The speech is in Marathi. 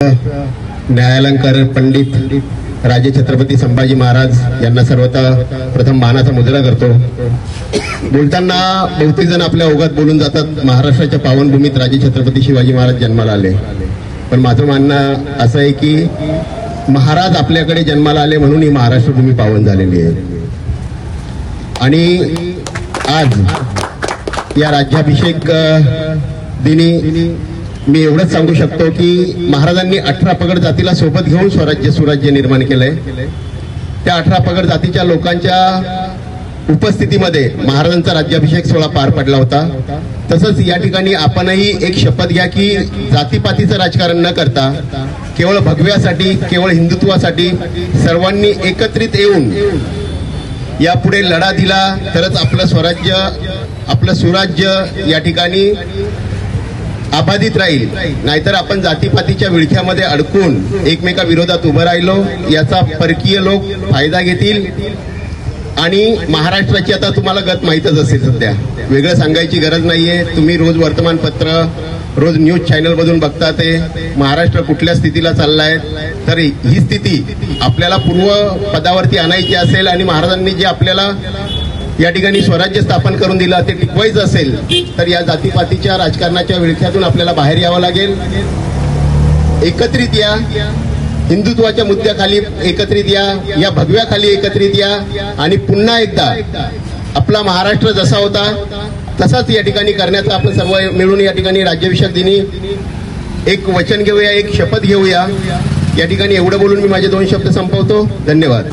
न्यायालंकार पंडित राजे छत्रपती संभाजी महाराज यांना सर्वप्रथम मानाचा मुजरा करतो। बोलताना बहुतेक जण आपल्या ओघात बोलून जातात, महाराष्ट्राच्या पावनभूमीत राजे छत्रपती शिवाजी महाराज जन्माला आले, पण माझं म्हणणं असं आहे की महाराज आपल्याकडे जन्माला आले म्हणून ही महाराष्ट्र भूमी पावन झालेली आहे। आणि आज या राज्याभिषेक दिनी मी एवढंच सांगू शकतो की महाराजांनी 18 पगड जातीला सोबत घेऊन सुराज्य निर्माण केलंय। त्या 18 पगड जातीच्या लोकांच्या उपस्थितीमध्ये महाराजांचा राज्याभिषेक सोहळा पार पडला होता। तसंच या ठिकाणी आपणही एक शपथ घ्या की जातीपातीचं राजकारण न करता केवळ भगव्यासाठी, केवळ हिंदुत्वासाठी सर्वांनी एकत्रित येऊन यापुढे लढा दिला तरच आपलं स्वराज्य, आपलं सुराज्य या ठिकाणी अबाधित राहील। नाहीतर आपण जातीपातीच्या विळख्यामध्ये अडकून एकमेकाविरोधात उभं राहिलो याचा परकीय लोक फायदा घेतील। आणि महाराष्ट्राची आता तुम्हाला गत माहीतच असेल, सध्या वेगळं सांगायची गरज नाहीये। तुम्ही रोज वर्तमानपत्र, रोज न्यूज चॅनल मधून बघता ते महाराष्ट्र कुठल्या स्थितीला चाललाय। तर ही स्थिती आपल्याला पूर्व पदावरती आणायची असेल आणि महाराजांनी जे आपल्याला या ठिकाणी स्वराज्य स्थापन करून दिलं ते टिकवायचं असेल तर या जातीपातीच्या राजकारणाच्या विळख्यातून आपल्याला बाहेर यावं लागेल। एकत्रित या, हिंदुत्वाच्या मुद्द्याखाली एकत्रित या, या भगव्याखाली एकत्रित या आणि पुन्हा एकदा आपला महाराष्ट्र जसा होता तसाच या ठिकाणी करण्याचा आपण सर्व मिळून या ठिकाणी राज्याभिषेक दिनी एक वचन घेऊया, एक शपथ घेऊया। या ठिकाणी एवढं बोलून मी माझे 2 शब्द संपवतो। धन्यवाद।